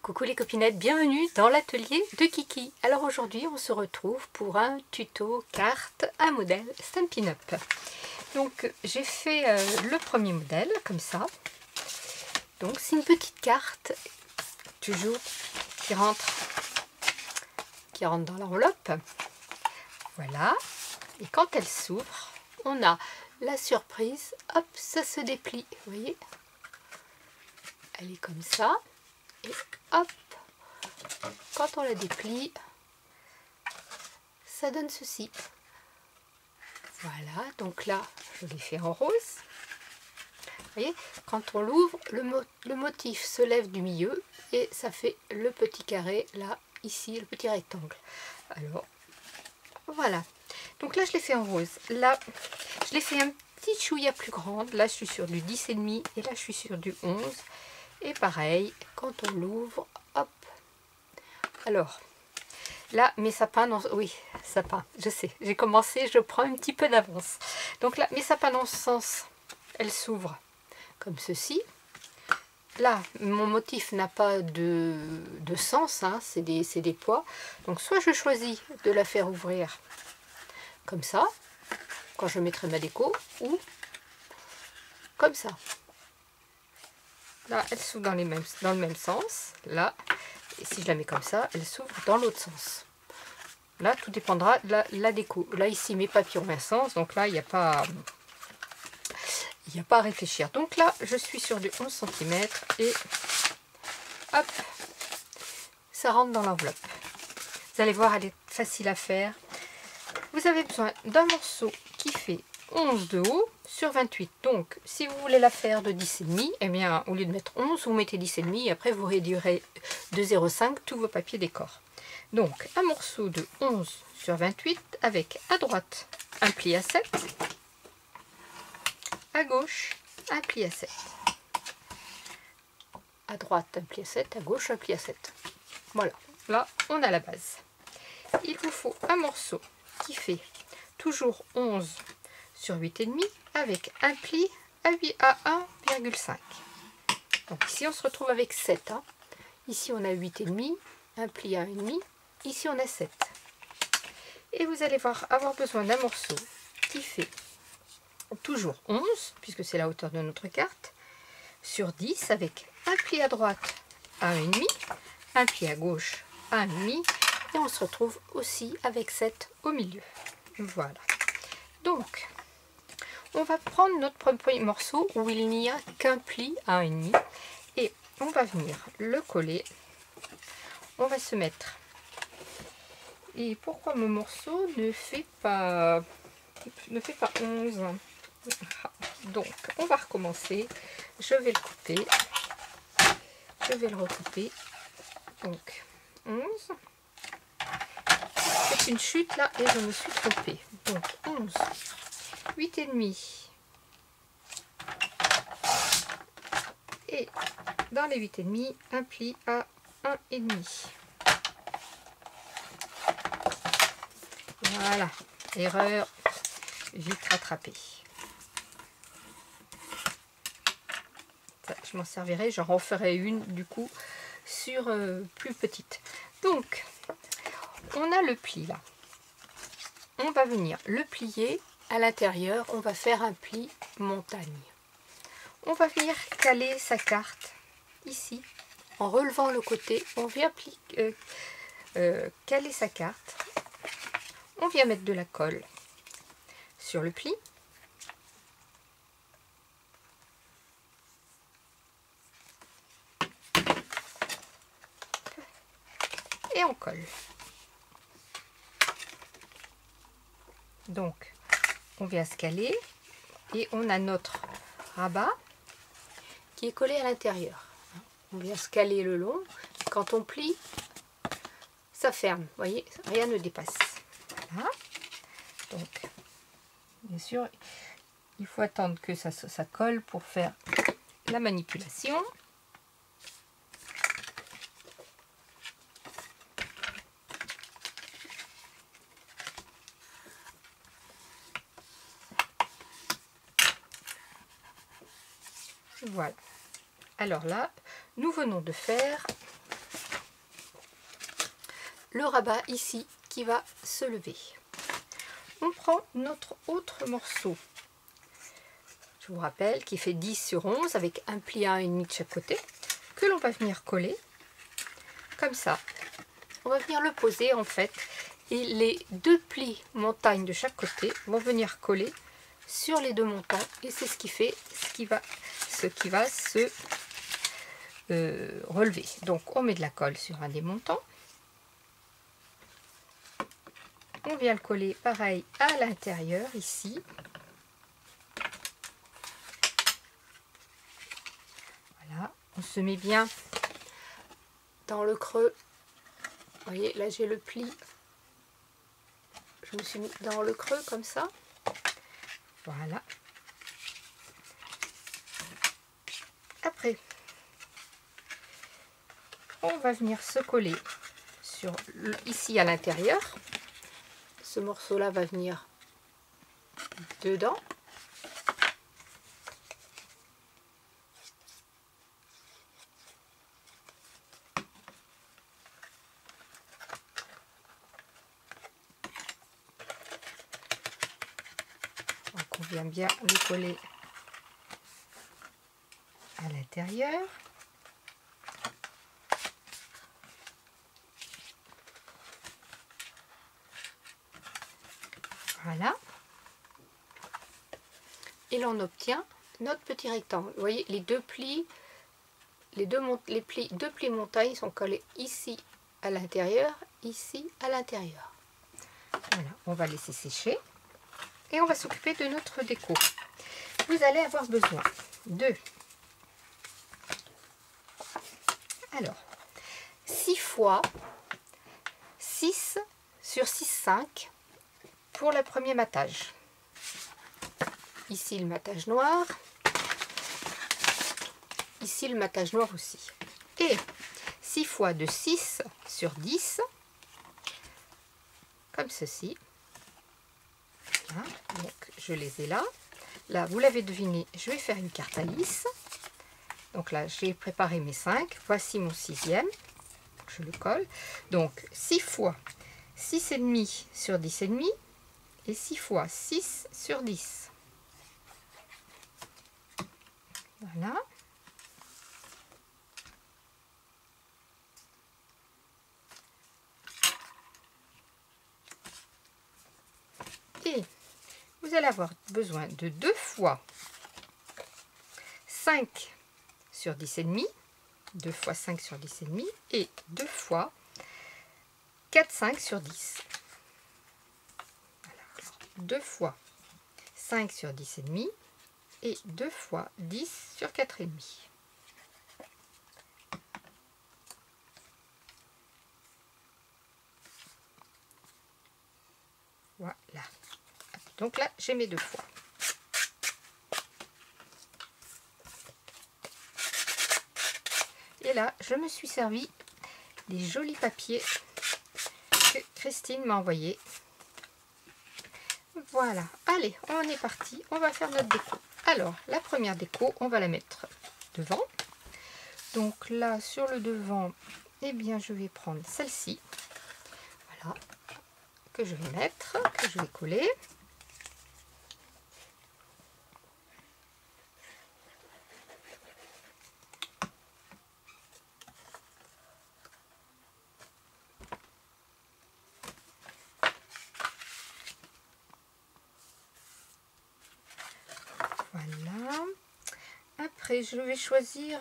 Coucou les copinettes, bienvenue dans l'atelier de Kiki. Alors aujourd'hui on se retrouve pour un tuto carte, un modèle Stampin' Up. Donc j'ai fait le premier modèle comme ça. Donc c'est une petite carte, toujours qui rentre dans l'enveloppe. Voilà, et quand elle s'ouvre, on a la surprise, hop, ça se déplie, vous voyez. Elle est comme ça. Et hop, quand on la déplie, ça donne ceci. Voilà, donc là, je l'ai fait en rose. Vous voyez, quand on l'ouvre, le motif se lève du milieu et ça fait le petit carré, là, ici, le petit rectangle. Alors, voilà. Donc là, je l'ai fait en rose. Là, je l'ai fait un petit chouïa plus grande. Là, je suis sur du 10,5 et là, je suis sur du 11. Et pareil, quand on l'ouvre, hop. Alors, là, mes sapins, non, oui, sapin, je sais, j'ai commencé, je prends un petit peu d'avance. Donc là, mes sapins dans ce sens, elles s'ouvrent comme ceci. Là, mon motif n'a pas de sens, hein, c'est des poids. Donc soit je choisis de la faire ouvrir comme ça, quand je mettrai ma déco, ou comme ça. Là, elle s'ouvre dans le même sens. Là, et si je la mets comme ça, elle s'ouvre dans l'autre sens. Là, tout dépendra de la déco. Là, ici, mes papiers ont un sens. Donc là, il n'y a pas à réfléchir. Donc là, je suis sur du 11 cm. Et hop, ça rentre dans l'enveloppe. Vous allez voir, elle est facile à faire. Vous avez besoin d'un morceau qui fait 11 de haut sur 28. Donc, si vous voulez la faire de 10,5, eh bien, au lieu de mettre 11, vous mettez 10,5 et après, vous réduirez de 0,5 tous vos papiers décor. Donc, un morceau de 11 sur 28 avec à droite un pli à 7, à gauche un pli à 7. À droite un pli à 7, à gauche un pli à 7. Voilà, là, on a la base. Il vous faut un morceau qui fait toujours 11 sur 8,5 avec un pli à 1,5. Donc ici on se retrouve avec 7. Hein. Ici on a 8,5, un pli à 1,5. Ici on a 7. Et vous allez avoir besoin d'un morceau qui fait toujours 11, puisque c'est la hauteur de notre carte, sur 10 avec un pli à droite à 1,5, un pli à gauche à 1,5. Et on se retrouve aussi avec 7 au milieu. Voilà. Donc, on va prendre notre premier morceau où il n'y a qu'un pli à 1,5 et on va venir le coller. On va se mettre. Et pourquoi mon morceau ne fait pas 11? Donc, on va recommencer. Je vais le couper. Je vais le recouper. Donc, 11. C'est une chute là et je me suis trompée. Donc 11, 8,5 et dans les 8,5 un pli à 1,5. Voilà, erreur vite rattrapée. Ça, je m'en servirai, j'en referai une du coup sur plus petite. Donc on a le pli là. On va venir le plier à l'intérieur. On va faire un pli montagne. On va venir caler sa carte ici. En relevant le côté, on vient caler sa carte. On vient mettre de la colle sur le pli. Et on colle. Donc, on vient se caler et on a notre rabat qui est collé à l'intérieur. On vient se caler le long. Quand on plie, ça ferme. Vous voyez, rien ne dépasse. Voilà. Donc, bien sûr, il faut attendre que ça colle pour faire la manipulation. Voilà. Alors là, nous venons de faire le rabat ici qui va se lever. On prend notre autre morceau, je vous rappelle, qui fait 10 sur 11 avec un pli à 1,5 de chaque côté, que l'on va venir coller comme ça. On va venir le poser en fait, et les deux plis montagne de chaque côté vont venir coller sur les deux montants, et c'est ce qui fait ce qui va se relever. Donc on met de la colle sur un des montants, on vient le coller pareil à l'intérieur ici. Voilà, on se met bien dans le creux. Vous voyez, là j'ai le pli. Je me suis mis dans le creux comme ça. Voilà. Après, on va venir se coller sur ici à l'intérieur. Ce morceau-là va venir dedans. Donc on vient bien le coller à l'intérieur. Voilà. Et l'on obtient notre petit rectangle. Vous voyez, les deux plis, deux plis montagne sont collés ici à l'intérieur, ici à l'intérieur. Voilà, on va laisser sécher et on va s'occuper de notre déco. Vous allez avoir besoin de 6 fois 6 sur 6,5 pour le premier matage. Ici le matage noir, ici le matage noir aussi. Et 6 fois de 6 sur 10, comme ceci. Voilà, donc je les ai là. Là, vous l'avez deviné, je vais faire une carte à lisse. Donc là, j'ai préparé mes 5. Voici mon 6e. Je le colle. Donc 6 fois 6,5 sur 10,5 et 6 fois 6 sur 10. Voilà. Et vous allez avoir besoin de 2 fois 5 sur 10,5, 2 fois 5 sur 10,5 et 2 fois 4,5 sur 10. Voilà. Alors, 2 fois 5 sur 10,5 et 2 fois 10 sur 4,5. Voilà. Donc là, j'ai mes 2 fois. Et là, je me suis servi des jolis papiers que Christine m'a envoyés. Voilà. Allez, on est parti. On va faire notre déco. Alors, la première déco, on va la mettre devant. Donc là, sur le devant, eh bien, je vais prendre celle-ci. Voilà. Que je vais mettre, que je vais coller. Voilà. Après, je vais choisir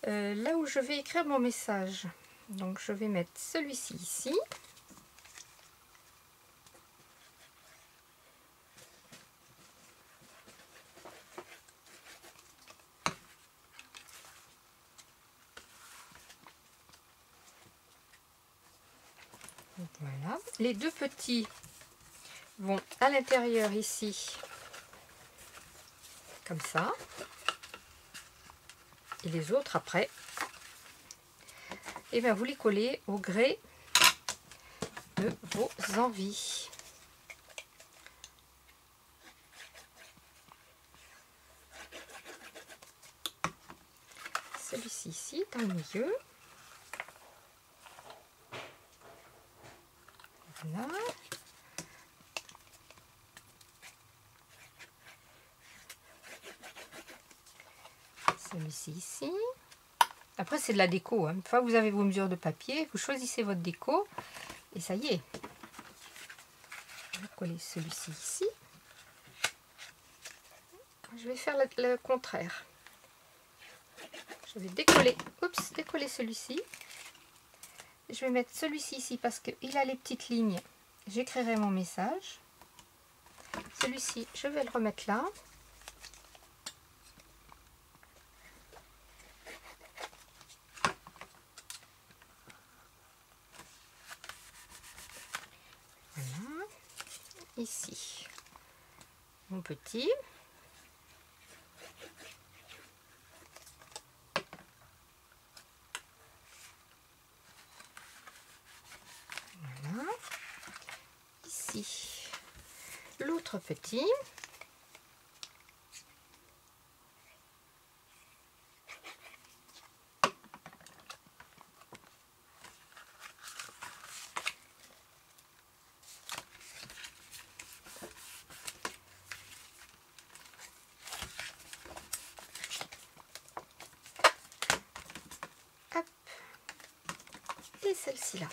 là où je vais écrire mon message. Donc, je vais mettre celui-ci ici. Voilà. Les deux petits vont à l'intérieur ici, comme ça. Et les autres après, et bien vous les collez au gré de vos envies. Celui-ci ici dans le milieu. Voilà. Celui-ci ici. Après, c'est de la déco. Hein. Une fois que vous avez vos mesures de papier, vous choisissez votre déco. Et ça y est. Je vais coller celui-ci ici. Je vais faire le contraire. Je vais décoller, décoller celui-ci. Je vais mettre celui-ci ici parce qu'il a les petites lignes. J'écrirai mon message. Celui-ci, je vais le remettre là. Voilà. Ici, mon petit. Voilà. Ici, l'autre petit. Hop. Et celle-ci là.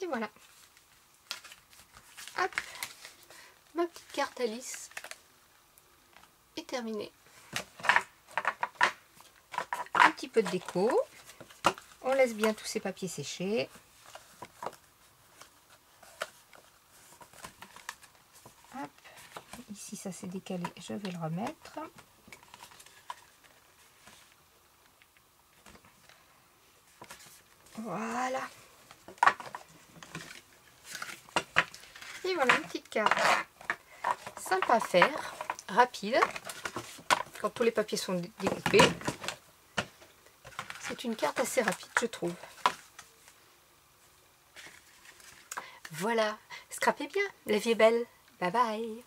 Et voilà. Hop. Ma petite carte Alice est terminée. Un petit peu de déco. On laisse bien tous ces papiers sécher. Hop. Ici, ça s'est décalé. Je vais le remettre. Voilà. Et voilà une petite carte. Sympa à faire. Rapide. Quand tous les papiers sont découpés. C'est une carte assez rapide, je trouve. Voilà. Scrapez bien. La vie est belle. Bye bye.